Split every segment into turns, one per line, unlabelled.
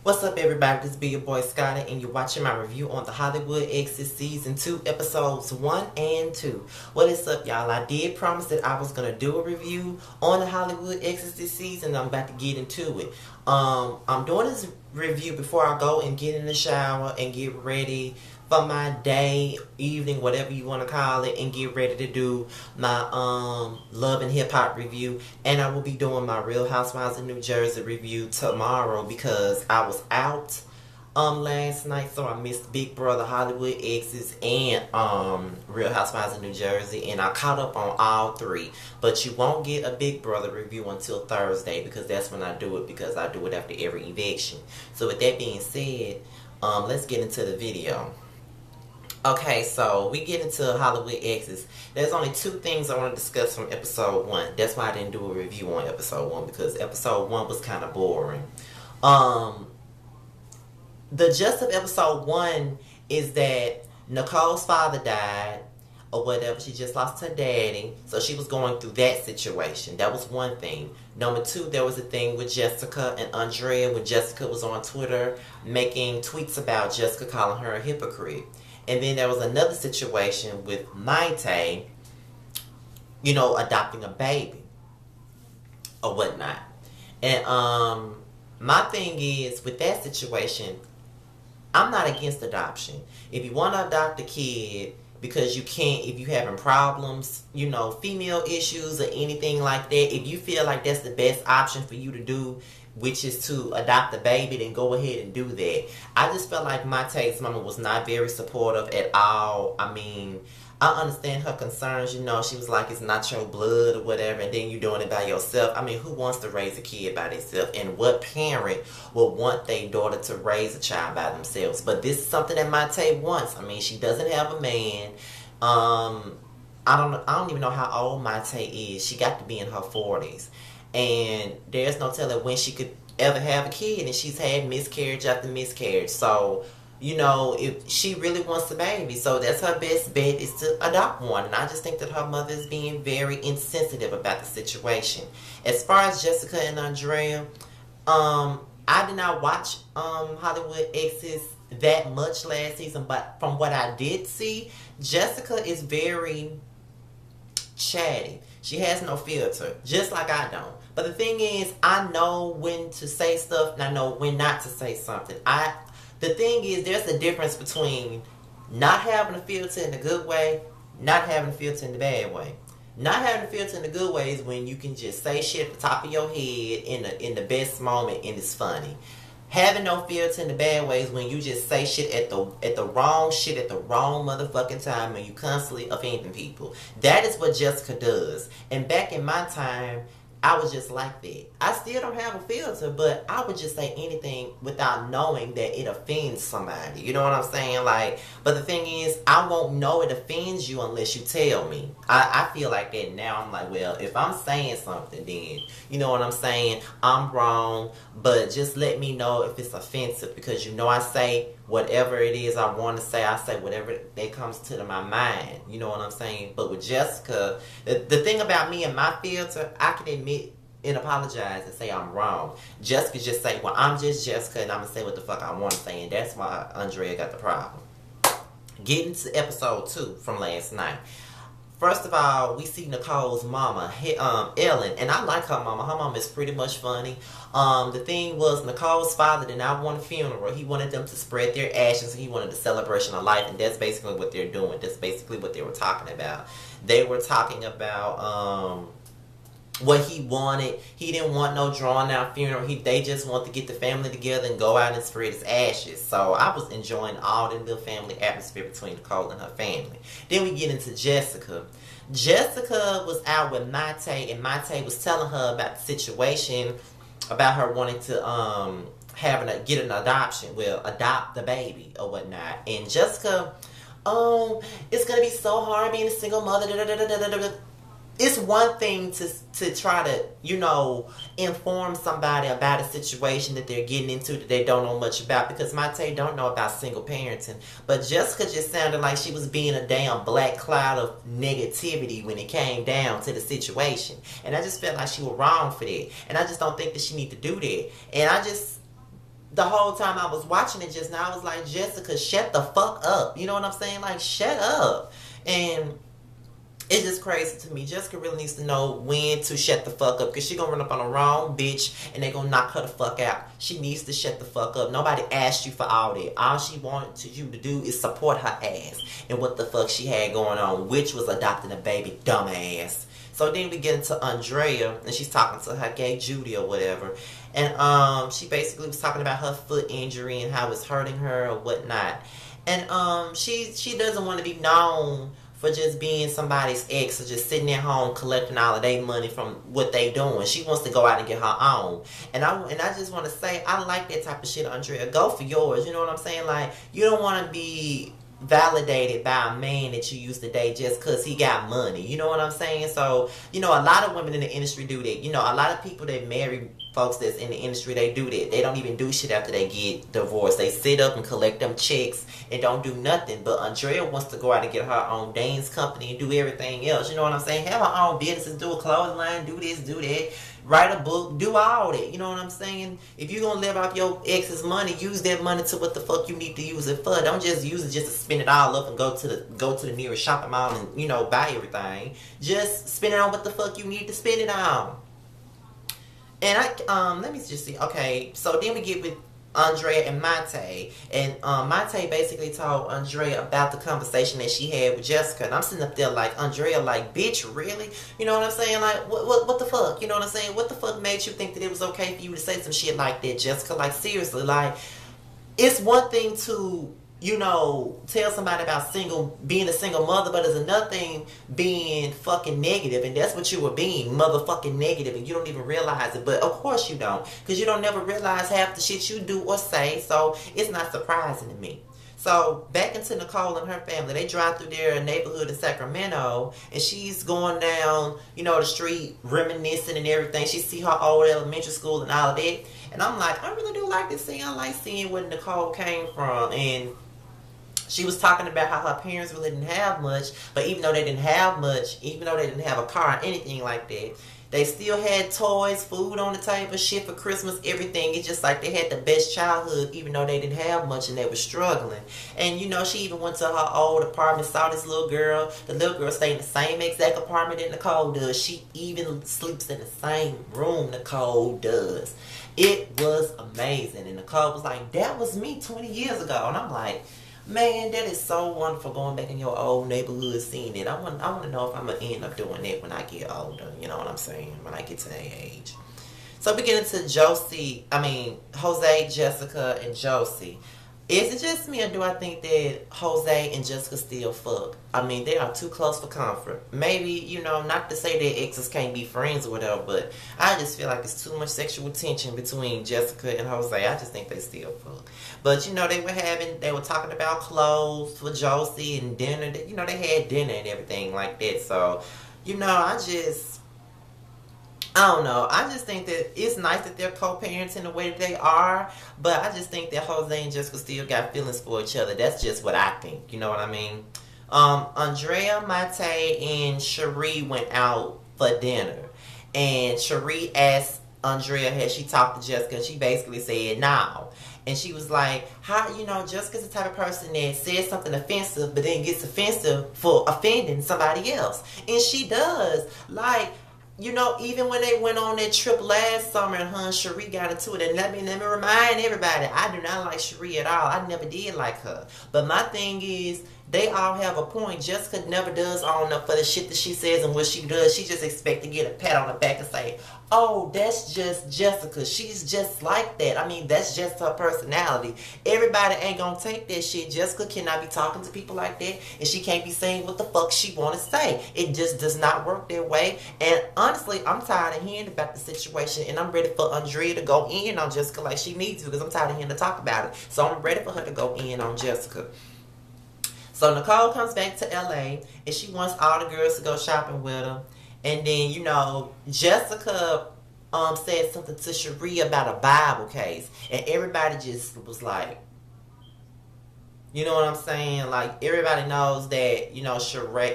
What's up, everybody? This be your boy Scotty, and you're watching my review on the Hollywood Exes Season 2, Episodes 1 and 2. What is up, y'all? I did promise that I was going to do a review on the Hollywood Exes this season. I'm about to get into it. I'm doing this review before I go and get in the shower and get ready for my day, evening, whatever you want to call it, and get ready to do my love and hip hop review. And I will be doing my Real Housewives of New Jersey review tomorrow because I was out last night, so I missed Big Brother, Hollywood Exes, and Real Housewives of New Jersey, and I caught up on all three. But you won't get a Big Brother review until Thursday because that's when I do it, because I do it after every eviction. So with that being said, let's get into the video. Okay, so we get into Hollywood Exes. There's only two things I want to discuss from episode 1. That's why I didn't do a review on episode 1, because episode 1 was kind of boring. The gist of episode 1 is that Nicole's father died, or whatever. She just lost her daddy, so she was going through that situation. That was one thing. Number 2, there was a thing with Jessica and Andrea when Jessica was on Twitter making tweets about Jessica calling her a hypocrite. And then there was another situation with Maite, adopting a baby or whatnot. And my thing is, with that situation, I'm not against adoption. If you want to adopt a kid because you can't, if you're having problems, female issues or anything like that, if you feel like that's the best option for you to do, which is to adopt a baby, then go ahead and do that. I just felt like Maite's mama was not very supportive at all. I mean, I understand her concerns. She was like, it's not your blood or whatever, and then you're doing it by yourself. I mean, who wants to raise a kid by themselves? And what parent would want their daughter to raise a child by themselves? But this is something that Maite wants. I mean, she doesn't have a man. I don't even know how old Maite is. She got to be in her 40s. And there's no telling when she could ever have a kid, and she's had miscarriage after miscarriage. So, if she really wants a baby, so that's her best bet, is to adopt one. And I just think that her mother is being very insensitive about the situation. As far as Jessica and Andrea, I did not watch Hollywood Exes that much last season, but from what I did see, Jessica is very chatty. She has no filter, just like I don't. But the thing is, I know when to say stuff and I know when not to say something. The thing is, there's a difference between not having a filter in the good way, not having a filter in the bad way. Not having a filter in the good way is when you can just say shit at the top of your head in the best moment and it's funny. Having no filter in the bad ways when you just say shit at the wrong shit at the wrong motherfucking time and you constantly offending people. That is what Jessica does. And back in my time, I was just like that. I still don't have a filter, but I would just say anything without knowing that it offends somebody. You know what I'm saying? But the thing is, I won't know it offends you unless you tell me. I feel like that now. I'm like, well, if I'm saying something, then, you know what I'm saying? I'm wrong, but just let me know if it's offensive, because I say whatever it is I want to say. I say whatever that comes to my mind. You know what I'm saying? But with Jessica, the thing about me and my filter, I can admit and apologize and say I'm wrong. Jessica just say, well, I'm just Jessica and I'm going to say what the fuck I want to say. And that's why Andrea got the problem. Getting to episode 2 from last night. First of all, we see Nicole's mama, Ellen, and I like her mama. Her mama is pretty much funny. The thing was, Nicole's father did not want a funeral. He wanted them to spread their ashes. He wanted a celebration of life, and that's basically what they're doing. That's basically what they were talking about. They were talking about what he wanted. He didn't want no drawn out funeral. They just want to get the family together and go out and spread his ashes. So I was enjoying all the little family atmosphere between Nicole and her family. Then we get into Jessica. Jessica was out with Maite, and Maite was telling her about the situation, about her wanting to get an adoption. Well, adopt the baby or whatnot. And Jessica, it's gonna be so hard being a single mother. It's one thing to try to, inform somebody about a situation that they're getting into that they don't know much about, because Maite don't know about single parenting. But Jessica just sounded like she was being a damn black cloud of negativity when it came down to the situation. And I just felt like she was wrong for that. And I just don't think that she need to do that. And the whole time I was watching it just now, I was like, Jessica, shut the fuck up. You know what I'm saying? Like, shut up. And it's just crazy to me. Jessica really needs to know when to shut the fuck up, because she gonna run up on the wrong bitch and they gonna knock her the fuck out. She needs to shut the fuck up. Nobody asked you for all that. All she wanted you to do is support her ass and what the fuck she had going on, which was adopting a baby, dumbass. So then we get into Andrea, and she's talking to her gay Judy or whatever, and she basically was talking about her foot injury and how it's hurting her or whatnot, and she doesn't want to be known for just being somebody's ex or just sitting at home collecting all of their money from what they doing. She wants to go out and get her own. And I just want to say, I like that type of shit, Andrea. Go for yours. You know what I'm saying? Like, you don't want to be validated by a man that you used to date just because he got money. You know what I'm saying? So, a lot of women in the industry do that. A lot of people that marry folks that's in the industry, they do that. They don't even do shit after they get divorced. They sit up and collect them checks and don't do nothing. But Andrea wants to go out and get her own dance company and do everything else. You know what I'm saying? Have her own businesses, do a clothing line, do this, do that. Write a book, do all that. You know what I'm saying? If you're going to live off your ex's money, use that money to what the fuck you need to use it for. Don't just use it just to spend it all up and go to the nearest shopping mall and, buy everything. Just spend it on what the fuck you need to spend it on. And let me just see. Okay, so then we get with Andrea and Mate, and Mate basically told Andrea about the conversation that she had with Jessica, and I'm sitting up there like, Andrea, like, bitch, really? You know what I'm saying? Like, what the fuck? You know what I'm saying? What the fuck made you think that it was okay for you to say some shit like that, Jessica? Like, seriously, like, it's one thing to tell somebody about being a single mother, but it's another thing being fucking negative, and that's what you were being, motherfucking negative, and you don't even realize it. But of course you don't, because you don't never realize half the shit you do or say, so it's not surprising to me. So back into Nicole and her family, they drive through their neighborhood in Sacramento, and she's going down, the street reminiscing and everything. She see her old elementary school and all of that, and I'm like, I really do like this scene. I like seeing where Nicole came from, and she was talking about how her parents really didn't have much, but even though they didn't have much, even though they didn't have a car or anything like that, they still had toys, food on the table, shit for Christmas, everything. It's just like they had the best childhood, even though they didn't have much and they were struggling. And, she even went to her old apartment, saw this little girl. The little girl stayed in the same exact apartment that Nicole does. She even sleeps in the same room Nicole does. It was amazing. And Nicole was like, that was me 20 years ago. And I'm like, man, that is so wonderful, going back in your old neighborhood, seeing it. I want to know if I'm going to end up doing that when I get older. You know what I'm saying? When I get to that age. So we get into Jose, Jessica, and Josie. Is it just me, or do I think that Jose and Jessica still fuck? They are too close for comfort. Maybe, not to say that exes can't be friends or whatever, but I just feel like it's too much sexual tension between Jessica and Jose. I just think they still fuck. But, they were talking about clothes for Josie and dinner. They had dinner and everything like that. So, I don't know. I just think that it's nice that they're co-parents in the way that they are, but I just think that Jose and Jessica still got feelings for each other. That's just what I think. You know what I mean? Andrea, Mate, and Cherie went out for dinner, and Cherie asked Andrea, had she talked to Jessica, and she basically said no. And she was like, how, Jessica's the type of person that says something offensive, but then gets offensive for offending somebody else. And she does. Like, even when they went on that trip last summer and her and Cherie got into it, and let me remind everybody, I do not like Cherie at all. I never did like her. But my thing is, they all have a point. Jessica never does own up for the shit that she says and what she does. She just expects to get a pat on the back and say, oh, that's just Jessica. She's just like that. That's just her personality. Everybody ain't gonna take that shit. Jessica cannot be talking to people like that, and she can't be saying what the fuck she wanna say. It just does not work that way. And honestly, I'm tired of hearing about the situation, and I'm ready for Andrea to go in on Jessica like she needs to, because I'm tired of hearing her talk about it. So I'm ready for her to go in on Jessica. So Nicole comes back to LA, and she wants all the girls to go shopping with her. And then, Jessica said something to Cherie about a Bible case. And everybody just was like, you know what I'm saying? Like, everybody knows that,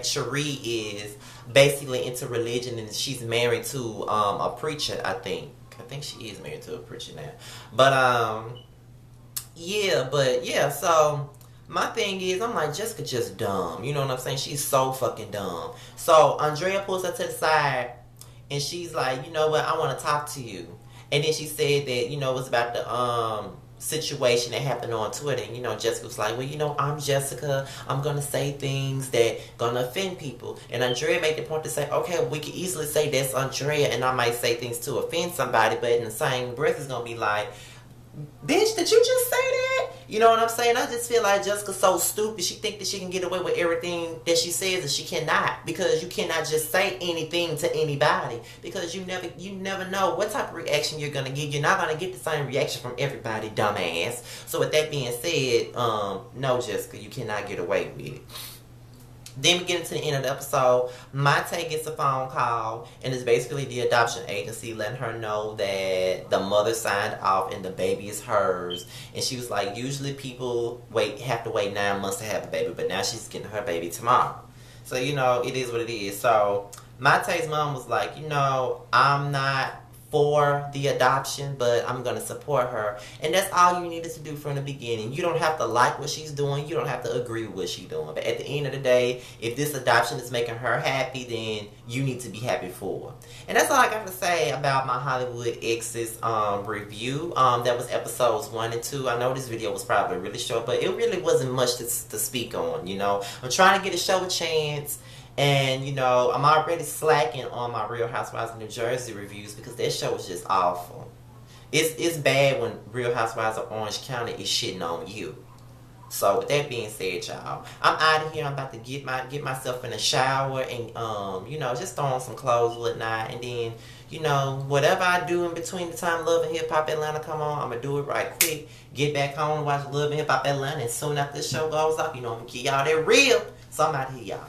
Cherie is basically into religion, and she's married to a preacher, I think. I think she is married to a preacher now. But, Yeah, but yeah, so my thing is, I'm like, Jessica just dumb. You know what I'm saying? She's so fucking dumb. So Andrea pulls her to the side and she's like, you know what, I want to talk to you. And then she said that, you know, it was about the situation that happened on Twitter. And, you know, Jessica was like, well, you know, I'm Jessica. I'm gonna say things that gonna offend people. And Andrea made the point to say, okay, we could easily say that's Andrea, and I might say things to offend somebody, but in the same breath, it's gonna be like, bitch, did you just say that? You know what I'm saying? I just feel like Jessica's so stupid. She think that she can get away with everything that she says, and she cannot, because you cannot just say anything to anybody, because you never know what type of reaction you're gonna get. You're not gonna get the same reaction from everybody, dumbass. So with that being said, no, Jessica, you cannot get away with it. Then we get into the end of the episode. Mate gets a phone call, and it's basically the adoption agency letting her know that the mother signed off and the baby is hers. And she was like, usually people have to wait 9 months to have a baby, but now she's getting her baby tomorrow. So, you know, it is what it is. So Mate's mom was like, you know, I'm not for the adoption, but I'm going to support her. And that's all you needed to do from the beginning. You don't have to like what she's doing. You don't have to agree with what she's doing. But at the end of the day, if this adoption is making her happy, then you need to be happy for her. And that's all I got to say about my Hollywood Exes review. That was episodes 1 and 2. I know this video was probably really short, but it really wasn't much to speak on, you know. I'm trying to get a show a chance. And, you know, I'm already slacking on my Real Housewives of New Jersey reviews because that show was just awful. It's bad when Real Housewives of Orange County is shitting on you. So with that being said, y'all, I'm out of here. I'm about to get myself in the shower and you know, just throw on some clothes, whatnot, and then, you know, whatever I do in between the time Love and Hip Hop Atlanta come on, I'm gonna do it right quick. Get back home, watch Love and Hip Hop Atlanta, and soon after the show goes off, you know, I'm gonna give y'all that real. So I'm out of here, y'all.